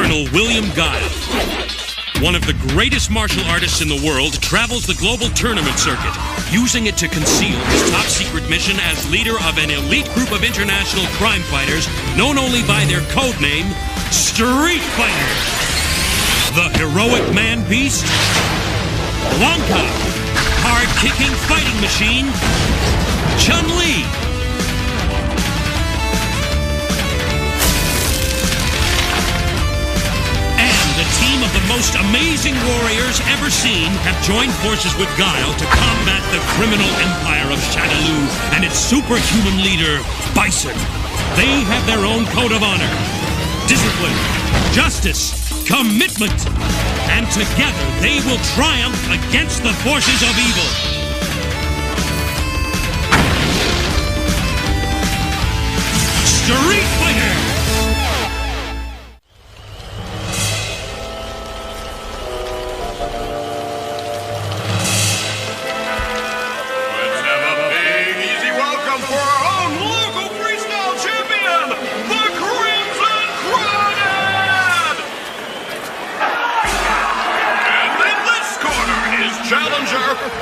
Colonel William Guile. One of the greatest martial artists in the world travels the global tournament circuit, using it to conceal his top-secret mission as leader of an elite group of international crime fighters known only by their code name, Street Fighters. The heroic man-beast, Blanca, hard-kicking fighting machine, Chun-Li, the team of the most amazing warriors ever seen have joined forces with Guile to combat the criminal empire of Shadaloo and its superhuman leader, Bison. They have their own code of honor, discipline, justice, commitment, and together they will triumph against the forces of evil. Street Fighter!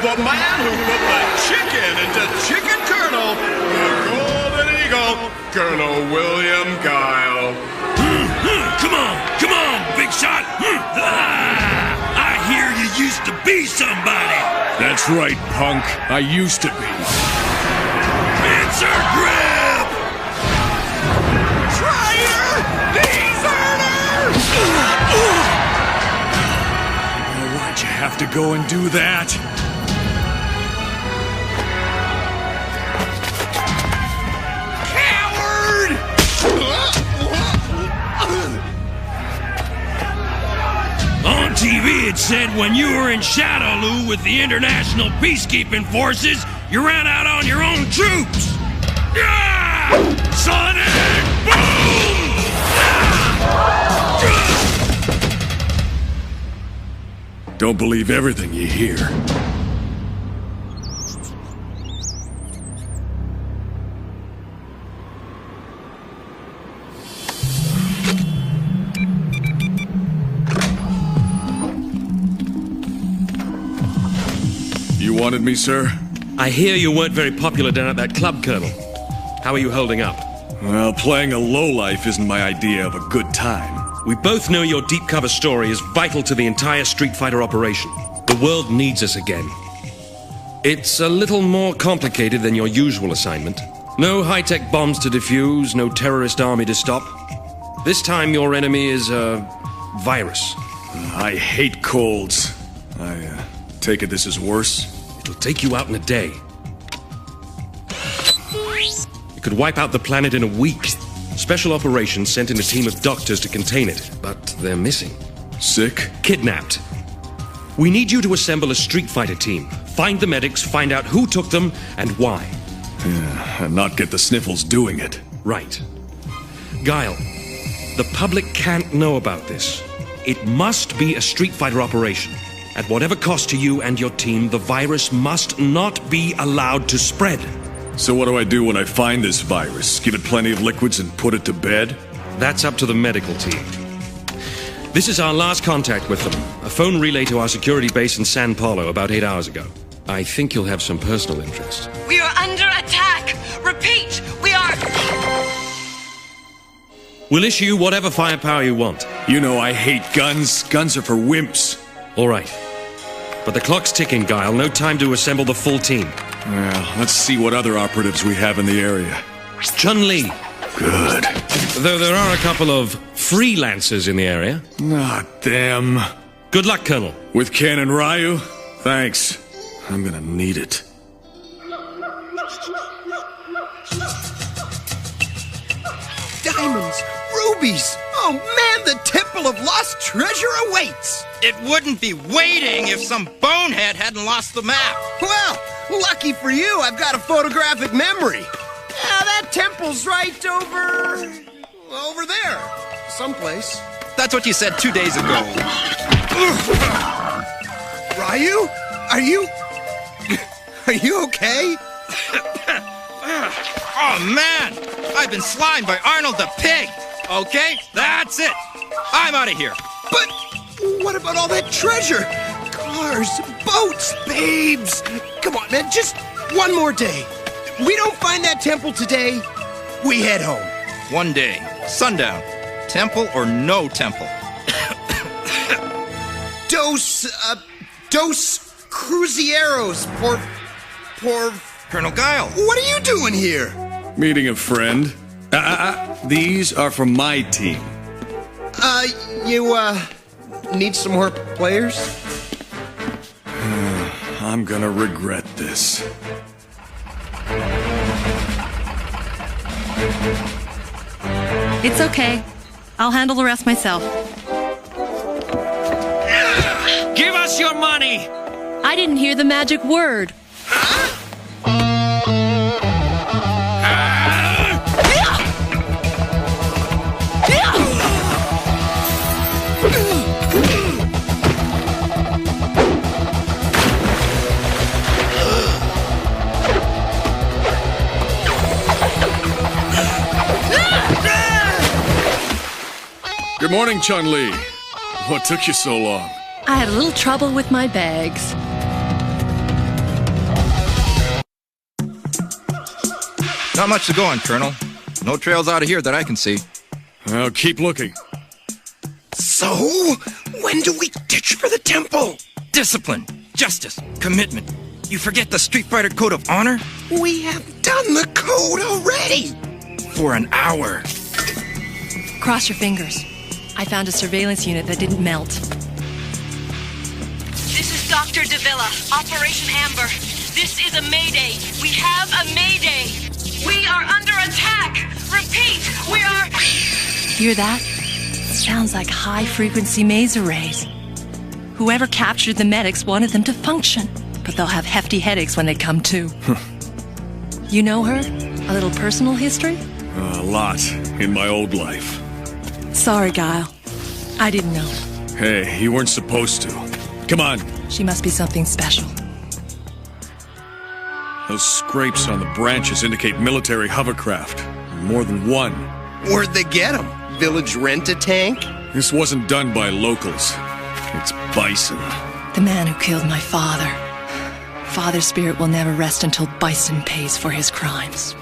The man who put the chicken into Chicken Colonel, the Golden Eagle, Colonel William Guile. Come on, big shot. I hear you used to be somebody. That's right, punk. I used to be. Pincer grip! Traitor! Deserter! Why'd you have to go and do that? On TV it said when you were in Shadaloo with the international peacekeeping forces, you ran out on your own troops. Yeah! Sonic boom! Don't believe everything you hear. You wanted me, sir? I hear you weren't very popular down at that club, Colonel. How are you holding up? Well, playing a lowlife isn't my idea of a good time. We both know your deep cover story is vital to the entire Street Fighter operation. The world needs us again. It's a little more complicated than your usual assignment. No high-tech bombs to defuse, no terrorist army to stop. This time your enemy is a virus. I hate colds. I take it this is worse? It'll take you out in a day. It could wipe out the planet in a week. Special Operations sent in a team of doctors to contain it, but they're missing. Sick? Kidnapped. We need you to assemble a Street Fighter team. Find the medics, find out who took them, and why. Yeah, and not get the sniffles doing it. Right. Guile, the public can't know about this. It must be a Street Fighter operation. At whatever cost to you and your team, the virus must not be allowed to spread. So what do I do when I find this virus? Give it plenty of liquids and put it to bed? That's up to the medical team. This is our last contact with them. A phone relay to our security base in San Paulo about 8 hours ago. I think you'll have some personal interest. We are under attack! Repeat, we are... We'll issue whatever firepower you want. You know I hate guns. Guns are for wimps. All right. But the clock's ticking, Guile. No time to assemble the full team. Well, let's see what other operatives we have in the area. Chun-Li. Good. Though there are a couple of freelancers in the area. Not them. Good luck, Colonel. With Ken and Ryu? Thanks. I'm gonna need it. Diamonds! Rubies! Oh man, the Temple of Lost Treasure awaits! It wouldn't be waiting if some bonehead hadn't lost the map. Well, lucky for you, I've got a photographic memory. That temple's right over there. Someplace. That's what you said 2 days ago. Ryu? Are you okay? Oh, man! I've been slimed by Arnold the Pig! Okay, that's it! I'm out of here. But what about all that treasure? Cars, boats, babes. Come on, man, just one more day. We don't find that temple today, we head home. One day, sundown, temple or no temple. Dos crucieros por... Colonel Guile. What are you doing here? Meeting a friend. These are from my team. You need some more players? I'm gonna regret this. It's okay. I'll handle the rest myself. Give us your money! I didn't hear the magic word. Good morning, Chun-Li. What took you so long? I had a little trouble with my bags. Not much to go on, Colonel. No trails out of here that I can see. Well, keep looking. So, when do we ditch for the temple? Discipline, justice, commitment. You forget the Street Fighter Code of Honor? We have done the code already. For an hour. Cross your fingers. I found a surveillance unit that didn't melt. This is Dr. Davila, Operation Amber. This is a mayday. We have a mayday. We are under attack. Repeat, we are... Hear that? Sounds like high-frequency maze arrays. Whoever captured the medics wanted them to function, but they'll have hefty headaches when they come to. You know her? A little personal history? A lot in my old life. Sorry, Guile. I didn't know. Hey, you weren't supposed to. Come on. She must be something special. Those scrapes on the branches indicate military hovercraft. More than one. Where'd they get them? Village rent-a-tank? This wasn't done by locals. It's Bison. The man who killed my father. Father's spirit will never rest until Bison pays for his crimes.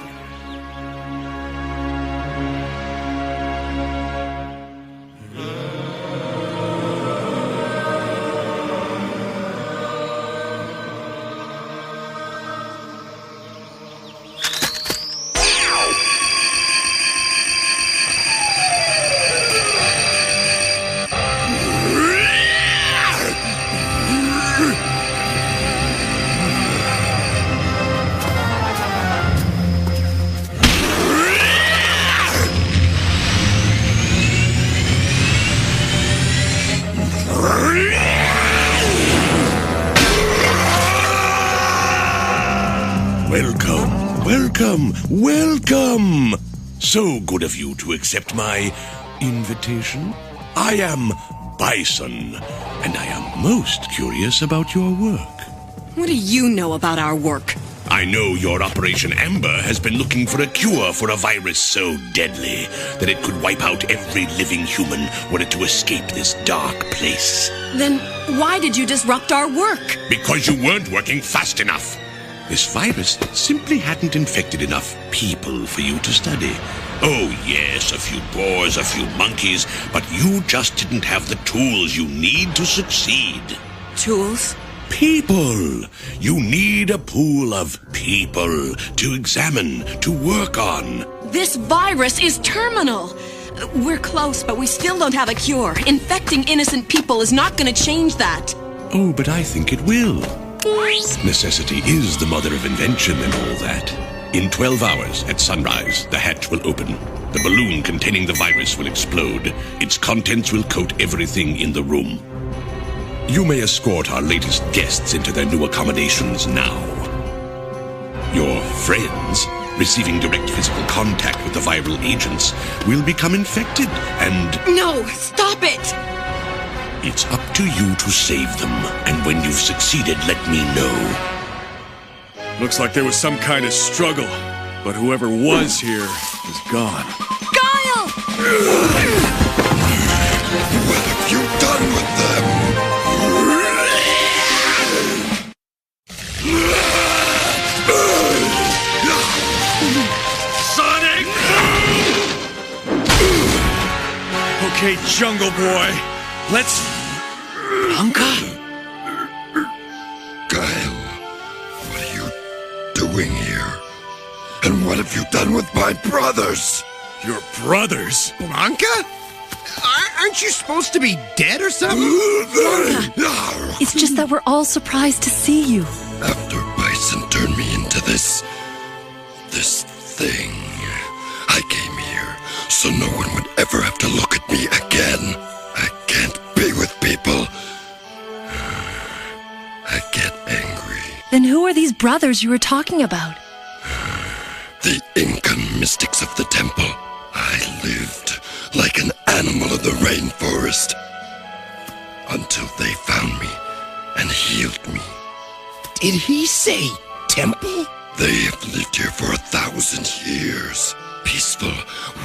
Welcome! So good of you to accept my invitation. I am Bison, and I am most curious about your work. What do you know about our work? I know your Operation Amber has been looking for a cure for a virus so deadly that it could wipe out every living human were it to escape this dark place. Then why did you disrupt our work? Because you weren't working fast enough. This virus simply hadn't infected enough people for you to study. Oh, yes, a few boars, a few monkeys, but you just didn't have the tools you need to succeed. Tools? People. You need a pool of people to examine, to work on. This virus is terminal. We're close, but we still don't have a cure. Infecting innocent people is not going to change that. Oh, but I think it will. Necessity is the mother of invention and all that. In 12 hours at sunrise, the hatch will open. The balloon containing the virus will explode. Its contents will coat everything in the room. You may escort our latest guests into their new accommodations now. Your friends, receiving direct physical contact with the viral agents, will become infected and... No, stop it! It's up to you to save them, and when you've succeeded, let me know. Looks like there was some kind of struggle, but whoever was here is gone. Guile! Okay, Jungle Boy. Let's... Blanca? Kyle, what are you doing here? And what have you done with my brothers? Your brothers? Blanca? Aren't you supposed to be dead or something? It's just that we're all surprised to see you. After Bison turned me into this thing, I came here so no one would ever have to look at me again. I can't be with people. I get angry. Then who are these brothers you were talking about? The Incan mystics of the temple. I lived like an animal of the rainforest until they found me and healed me. Did he say temple? They have lived here for 1,000 years. Peaceful,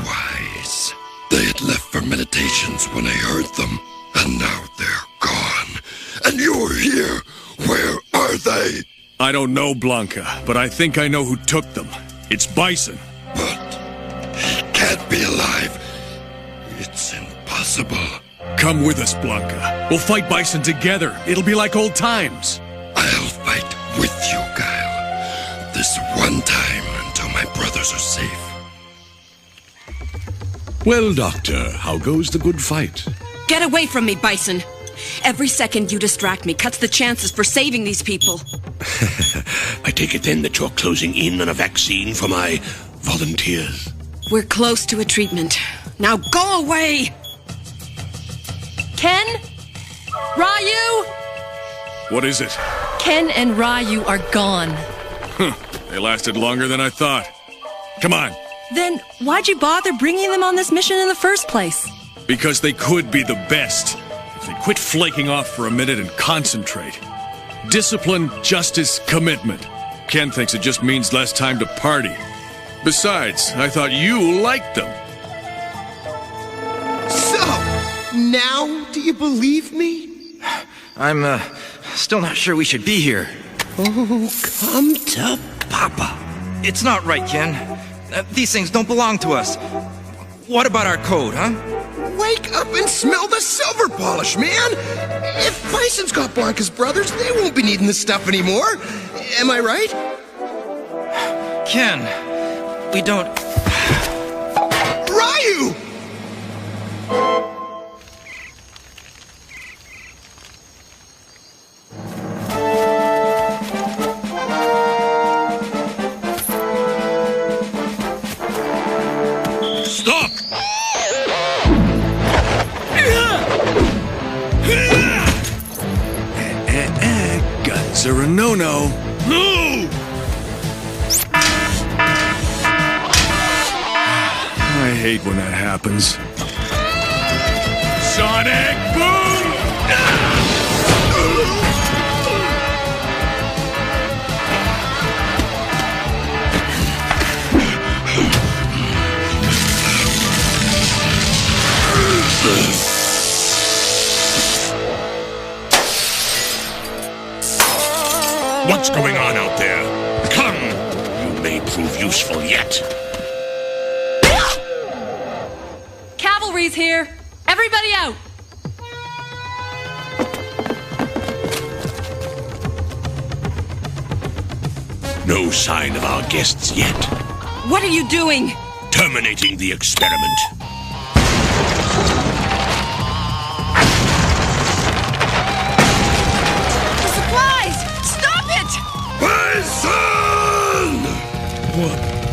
wise. They had left for meditations when I heard them, and now they're gone. And you're here. Where are they? I don't know, Blanca, but I think I know who took them. It's Bison. But he can't be alive. It's impossible. Come with us, Blanca. We'll fight Bison together. It'll be like old times. I'll fight with you, Kyle. This one time until my brothers are safe. Well, Doctor, how goes the good fight? Get away from me, Bison. Every second you distract me cuts the chances for saving these people. I take it then that you're closing in on a vaccine for my volunteers. We're close to a treatment. Now go away! Ken? Ryu? What is it? Ken and Ryu are gone. They lasted longer than I thought. Come on. Then why'd you bother bringing them on this mission in the first place? Because they could be the best. If they quit flaking off for a minute and concentrate. Discipline, justice, commitment. Ken thinks it just means less time to party. Besides, I thought you liked them. So, now do you believe me? I'm, still not sure we should be here. Oh, come to Papa. It's not right, Ken. These things don't belong to us. What about our code, huh? Wake up and smell the silver polish, man! If Bison's got Blanca's brothers, they won't be needing this stuff anymore. Am I right? Ken, we don't... Ryu! Stop! Guns are a no-no. No! I hate when that happens. Sonic Boom! What's going on out there? Come! You may prove useful yet. Cavalry's here. Everybody out. No sign of our guests yet. What are you doing? Terminating the experiment. The supplies! Stop it! Bison!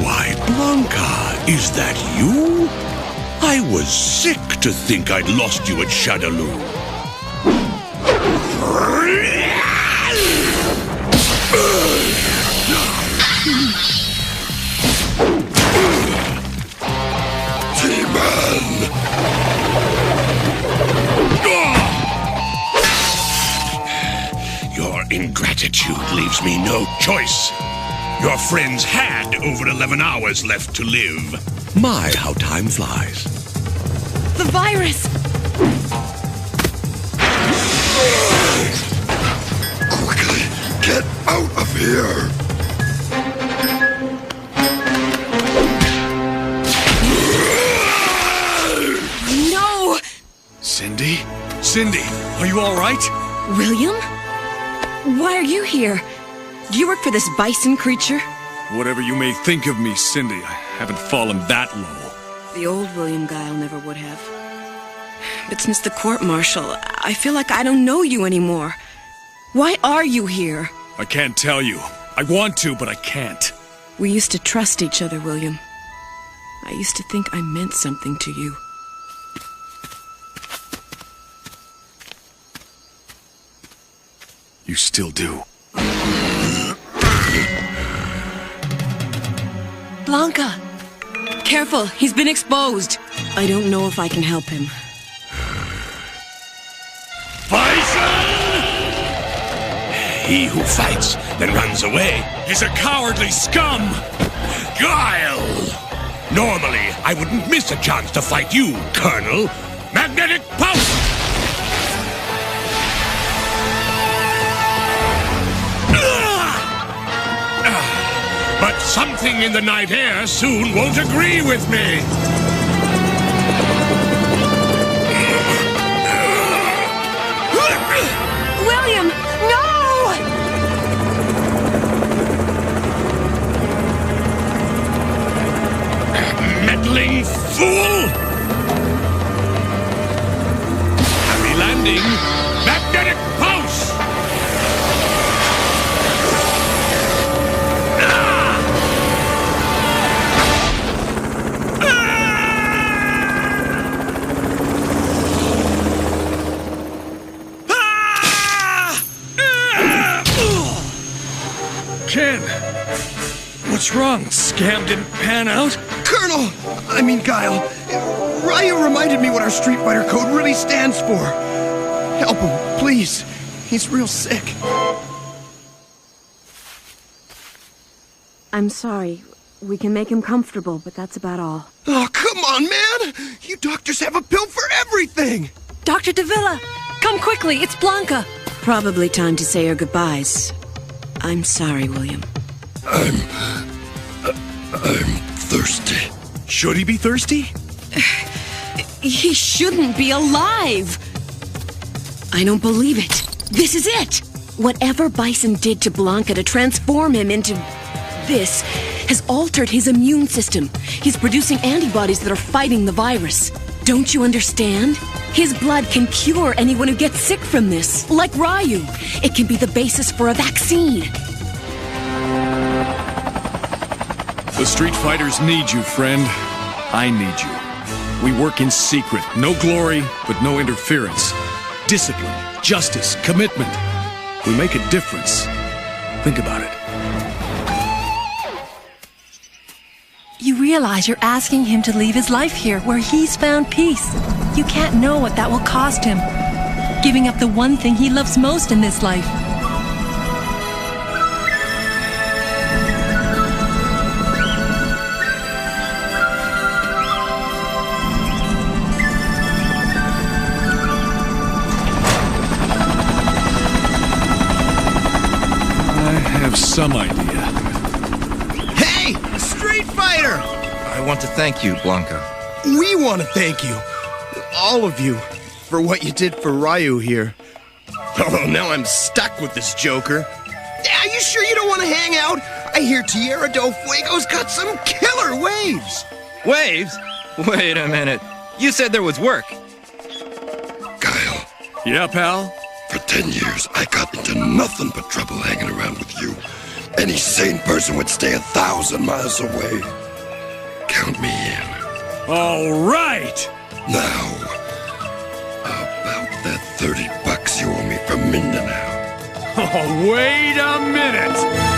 Why, Blanca, is that you? I was sick to think I'd lost you at Shadaloo. T-Man! Your ingratitude leaves me no choice. Your friends had over 11 hours left to live. My, how time flies. The virus. Quickly, get out of here! No! Cindy, are you all right? William? Why are you here? Do you work for this bison creature? Whatever you may think of me, Cindy, I haven't fallen that low. The old William Guile never would have. But since the court-martial, I feel like I don't know you anymore. Why are you here? I can't tell you. I want to, but I can't. We used to trust each other, William. I used to think I meant something to you. You still do. Blanca! Careful, he's been exposed. I don't know if I can help him. Bison! He who fights, then runs away, He's a cowardly scum! Guile! Normally, I wouldn't miss a chance to fight you, Colonel. Magnetic pulse! But something in the night air soon won't agree with me. William, no! Meddling fool! Happy landing! Magnetic pulse! Ken! What's wrong? Scam didn't pan out? Colonel! I mean, Guile. Ryu reminded me what our Street Fighter code really stands for. Help him, please. He's real sick. I'm sorry. We can make him comfortable, but that's about all. Oh, come on, man! You doctors have a pill for everything! Dr. Davila! Come quickly, it's Blanca! Probably time to say our goodbyes. I'm sorry, William. I'm thirsty. Should he be thirsty? He shouldn't be alive! I don't believe it. This is it! Whatever Bison did to Blanca to transform him into this has altered his immune system. He's producing antibodies that are fighting the virus. Don't you understand? His blood can cure anyone who gets sick from this, like Ryu. It can be the basis for a vaccine. The Street Fighters need you, friend. I need you. We work in secret. No glory, but no interference. Discipline, justice, commitment. We make a difference. Think about it. You realize you're asking him to leave his life here, where he's found peace. You can't know what that will cost him. Giving up the one thing he loves most in this life. I have some idea. Hey! Street Fighter! I want to thank you, Blanca. We want to thank you. All of you. For what you did for Ryu here. Oh, now I'm stuck with this joker. Are you sure you don't want to hang out? I hear Tierra del Fuego's got some killer waves. Waves? Wait a minute. You said there was work. Guile, Yeah, pal? for 10 years, I got into nothing but trouble hanging around with you. Any sane person would stay 1,000 miles away. Count me in. All right! Now, about that $30 you owe me from Mindanao. Oh, wait a minute!